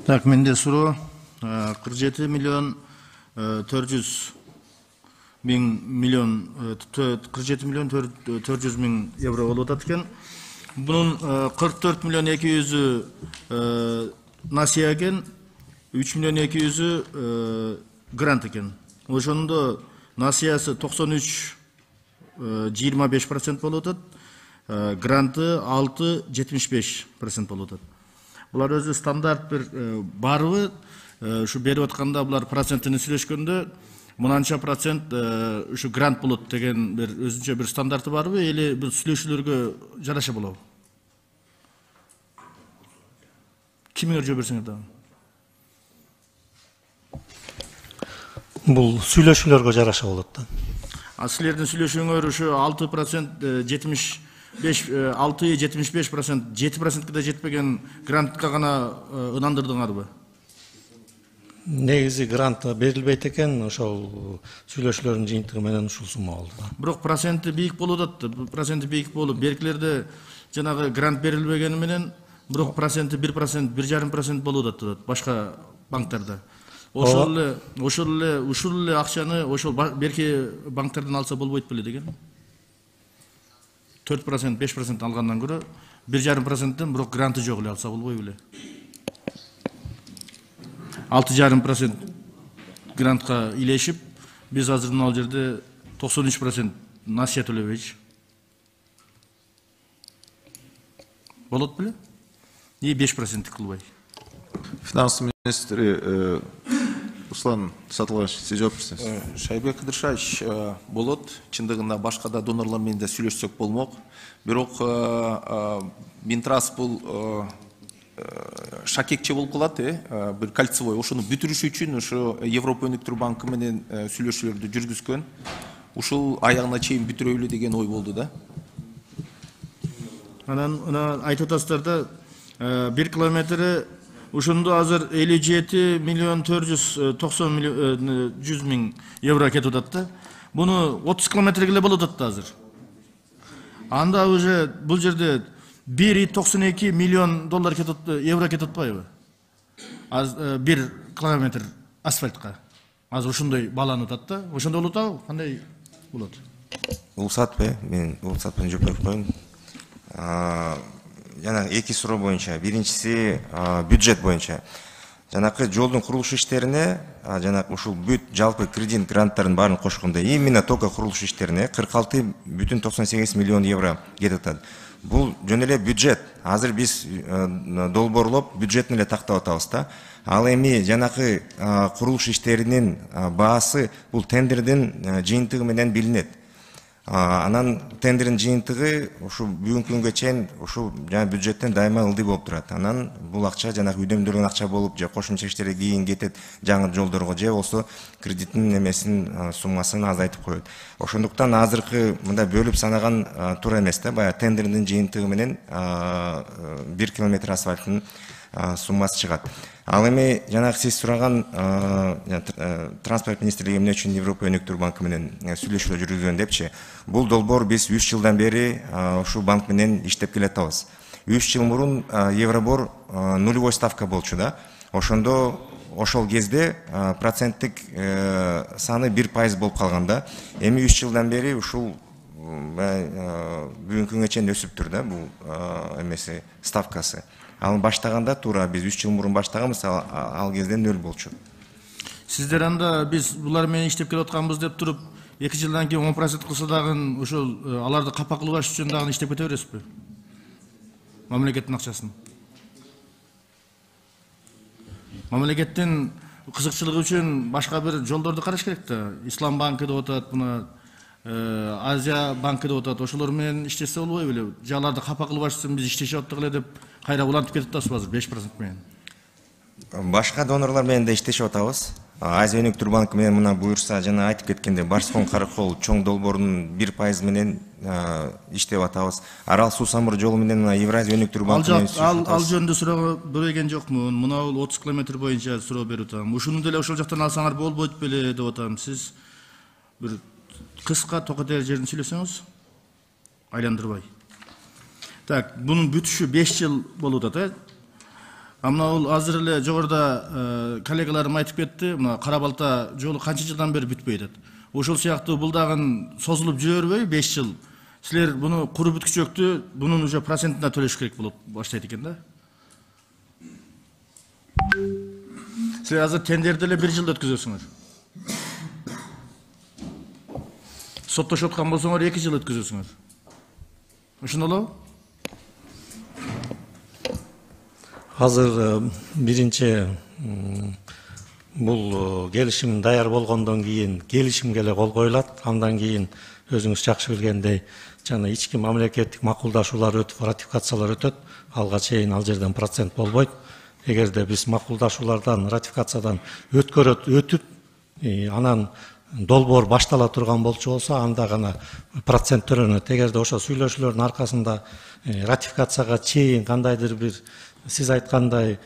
Так, менде суроо 47 миллион 400 миллион 47 миллион 400 миң евро болуп атат экен. Bunun 44 milyon 200'ü nasiya eken, 3 milyon 200'ü grant eken. Oşonda nasiyası 93 25% bolup atat, grantı 6 75% bolup atat. Bular özü standart bir barыбы, şu beri atkanda bular prosentini süйлөшкөндө мынанча процент şu grant болот деген bir өзүнчө bir стандарты барбы, или бул сүйлөшүүлөргө жараша болобу? Кимиңер жөө берсеңер да? Бул сүйлөшүүлөргө жараша болот да. Силердин сүйлөшүүңөр ушу 6% 6-75%, 7%га да жетпеген грантка гана ынандырдыңарбы? Негизи грант берилбейт экен, ошол сүйлөшүүлөрдүн жыйынтыгы менен ушул сумма болду. Бирок проценти бийик болуп атат. Проценти бийик болуп, беркилерде жанагы грант берилбегени менен бирок проценти 1%, 1,5% болуп атат башка банктарда. Ошол эле акчаны ошол берки банктардан алса болбойт беле деген. 4%, 5% алгандан көрө 1,5%тен бирок гранты жок эле алса болбой беле. 6,5% grantка илешип, биз азыр ал жерде 93% насия төлөбөйчү. Болот беле? И 5% кылбай. Финанс министри Руслан Сатылгач, сиз жооп берсеңиз. Шайбек Кыдыршевич, болот, чындыгында башка да донорлор менен да сүйлөшсөк болмок. Бирок Минтранс бул шакекче болуп калат, бир кольцевой. Ошону бүтүрүш үчүн ошо Европа өнүктүрүү банкы менен сүйлөшүүлөрдү жүргүзгөн. Ушул аягына чейин бүтүрөлү деген ой болду да. Анан айтып атасыздар да, 1 километри ушунду азыр 57 миллион 490 миллион 100 миң евро кетип атат да. Буну 30 километрге эле болот атат азыр. Анда уже бул жерде 1,92 миллион доллар евро кетип атпайбы? Az 1 километр асфальтка. Азыр ушундай баланып атат да. Ошондой болуп атабы? Кандай болот? Улсатпы, мен Улсатпен жооп берип коеюн. Жана эки суроо боюнча, биринчиси бюджет боюнча. Жанакы жолдун курулуш иштерине, жанакы ушул бүт жалпы кредит гранттарын баарын кошкондо именно только курулуш иштерине 46,98 миллион евро кетип атат. Бул жөн эле бюджет. Азыр биз долбоорлоп бюджетин эле тактап атабыз да. Ал эми жанакы курулуш иштеринин баасы бул тендердин жыйынтыгы менен билинет. Анан тендердин жыйынтыгы ушу бүгүнкү күнгө чейин ушу жана бюджеттен дайыма ылдый болуп турат. Анан бул акча жанагы үйдөмдөлгөн акча болуп, же кошумча иштерге кийин кетет, жаңы жолдорго, же болсо кредиттин немесин суммасын азайтып коет. Ошондуктан азыркы мында бөлүп санаган туура эмес да, баягы тендердин жыйынтыгы менен 1 километр асфальттын суммасы чыгат. Ал эми жанагы сиз сураган транспорт министрлиги эмне үчүн Европа өнүктүрүү банкы менен сүйлөшүүлөр жүргүзгөн депчи, бул долбоор биз 3 жылдан бери ушул банк менен иштеп келатабыз. 3 жыл мурун Евробор нулевой ставка болчу да. Ошондо ошол кезде проценттик саны 1% болуп калганда, эми 3 жылдан бери ушул бүгүнкү күнгө чейин өсүп тур да бул эмеси ставкасы. Ал баштаганда туура биз 3 жыл мурун баштаганбыз, ал кезде 0 болчу. Сиздер анда биз булар менен иштеп келип атканбыз деп туруп, 2 жылдан кийин 10% кылса дагы ошол аларды капа кылбаш үчүн дагы иштеп кете бересизби? Мамлекеттин акчасын. Мамлекеттин кызыкчылыгы үчүн башка бир жолдорду караш керек да. Ислам банкы деп атат, мына Азия банкы деп атат. Ошолор менен иштесе болбой беле? Же аларды капа кылбаш үчүн биз иштешип аттык эле деп кайра улантып кетип атасызбы азыр 5% менен? Башка донорлор менен да иштешип атабыз. Азия өнүктүрүү банкы менен мына буюрса жана айтып кеткенде Барскон Каракол чоң долбоорунун 1% менен иштеп атабыз. Арал суу самыр жолу менен Евразия өнүктүрүү банкы менен ал жөнүндө суроо берген жокмун. Мына 30 километр боюнча суроо берип атам. Ушуну деле ошол жактан алсаңар болбойт беле деп атам. Сиз бир кыска токотер жерин сүйлөсөңүз, айландырбай. Так, bunun bütüşü 5 yıl болуп атат. Мына ол азыр эле жогоруда коллегаларым айтып кетти, мына Кара Балта жолу канча жылдан бери бүтпөй атат. Ошол сыяктуу бул дагы созулуп жүрө бербөйбү 5 жыл. Силер буну куру бүткүчөктү бунун уже процентине төлөш керек болуп баштайт экен да. Силер азыр тендерди эле 1 жылда өткөзөсүңөр. Соттошуп аткан болсоңор 2 жыл өткөзөсүңөр. Ошондолобу? Азыр биринчи бул келишим даяр болгондон кийин келишимге эле кол коюлат. Андан кийин өзүңүз жакшы билгендей жана ички мамлекеттик макулдашуулар өтүп, ратификациялар өтөт. Алга чейин ал жерден процент болбойт. Эгерде биз макулдашуулардан, ратификациядан өтүп, анан долбоор баштала турган болчу болсо, анда гана процент төлөнөт. Эгерде ошо сүйлөшүүлөрдүн аркасында ратификацияга чейин кандайдыр бир сиз айткандай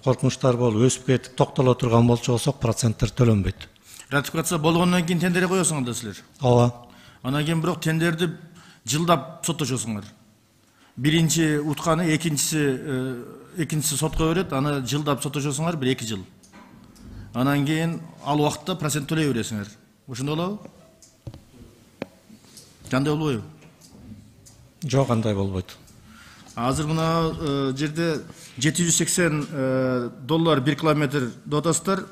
коркунучтар болуп өсүп кетип токтоло турган болчу болсок, проценттер төлөнбөйт. Ратификация болгондон кийин тендер коесуңар да силер. Ооба. Анан кийин бирок тендерди жылдап соттошосуңар. Биринчи утканы, экинчиси сотко берет, аны жылдап соттошосуңар 1-2 жыл. Анан кийин ал убакытта процент төлөй бересиңер. Ошондой болобу? Кандай болбойбу? Жок, андай болбойт. Азыр мына жерде $780 1 километр деп атасыздар.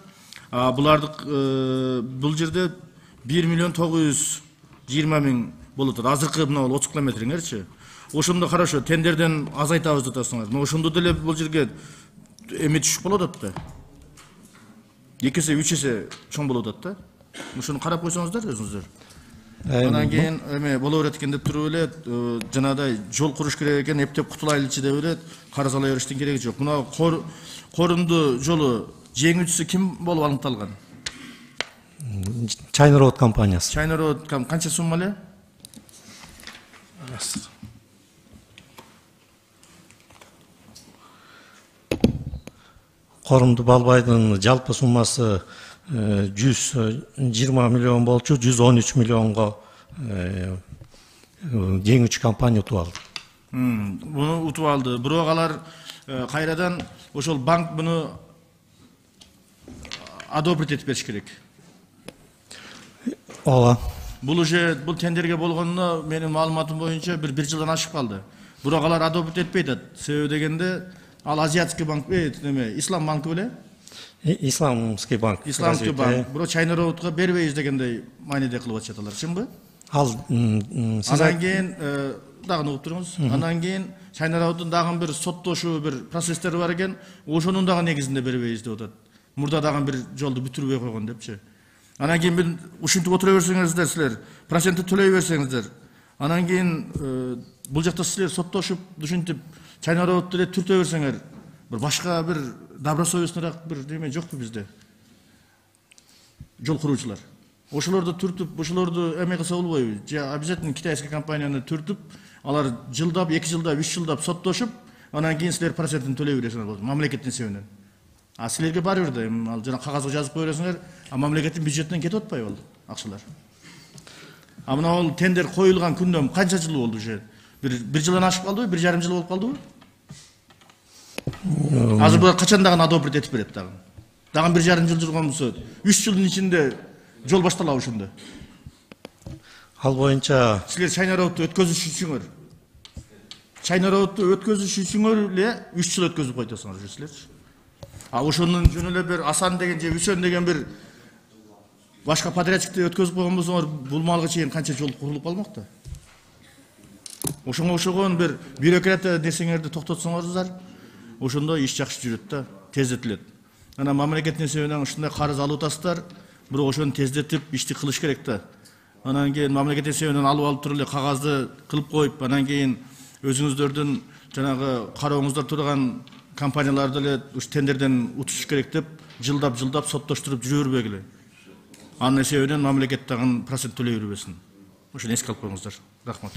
Бул жерде 1.920.000 болот. Азыркы мына 30 километриңерчи. Ошондо хорошо, тендерден азайтабыз деп атасыңар. Но ошондо деле бул жерге эме түшүп болот да. 2 эсе 3 эсе чоң болот да. Ошону карап койсоңуздар өзүңүздөр. Анан кийин эме боло берет экен деп туруп эле жанагыдай жол куруш керек экен, эптеп кутулайлычы деп эле карыз ала бериштин кереги жок. Мына корунду жолу жеңүүчүсү ким болуп аныкталган? China Road компаниясы. China Road канча сумма эле? Корумду Балбайдын жалпы суммасы 120 миллион болчу, 113 миллионго жеңүүчү компания утуп алды. Буну утуп алды. Бирок алар кайрадан ошол банк буну одобрить этип бериш керек. Ооба. Бул тендерге болгондо менин маалыматым боюнча 1 жылдан ашып калды. Бирок алар одобрить этпейт атат. Себеби дегенде ал Азиатский банк, Ислам банкы беле? Исламский банк. Исламский банк. Бирок China Road'га бербейбиз дегендей мааниде кылып атышат алар, чынбы? Анан кийин дагы угуп туруңуз. Анан кийин China Road'дун дагы бир соттошуу бир процесстери бар экен. Ошонун дагы негизинде бербейбиз деп атат. Мурда дагы бир жолду бүтүрбөй койгон депчи. Анан кийин бир ушинтип отура берсеңиздер силер, процентти төлөй берсеңиздер. Анан кийин бул жакта силер соттошуп, ушинтип China Road'ду эле түртө берсеңер, бир башка бир добросовестныйраак бир неме жокпу бизде? Жол куруучулар. Ошолорду түртүп, ошолорду эме кылса болбойбу? Же обязательно китайский компанияны түртүп, алар жылдап, 2 жылдап, 3 жылдап соттошуп, анан кийин силер процентин төлөй бересиңер болду, мамлекеттин эсебинен. Силерге баары бир да, ал жана кагазга жазып кое бересиңер, мамлекеттин бюджетинен кетип атпайбы ал акчалар. Мына ал тендер коюлган күндөн канча жыл болду уже? Bir жылдан ашып калдыбы, 1,5 жыл болуп калдыбы? Азыр бул качан дагы одобрить этип берет дагы. Дагы 1,5 жыл жүргөн болсо, 3 жылдын ичинде жол башталабы ошондо? Ал боюнча силер China Road'ду өткөзүш үчүңөр. China Road'ду өткөзүш үчүңөр эле 3 жыл өткөзүп койтосуңар силерчи. Ошонун жөн эле бир Асан деген же Үсөн деген бир башка подрядчикти өткөзүп койгон болсоңор, бул малга чейин канча жол курулуп калмак да. Ошонго окшогон бир бюрократия нерсеңерди токтотсоңоруздар, ошондо иш жакшы жүрөт да, тездетилет. Анан мамлекеттин эсебинен ушундай карыз алып атасыздар, бирок ошону тездетип ишти кылыш керек да. Анан кийин мамлекеттин эсебинен алып туруп эле кагазды кылып коюп, анан кийин өзүңүздөрдүн жанагы карооңуздар турган компанияларды эле уш тендерден утуш керек деп, жылдап соттоштуруп жүрө бербегиле. Анын эсебинен мамлекет дагы процент төлөй бербесин. Ошону эске алып коюңуздар. Рахмат.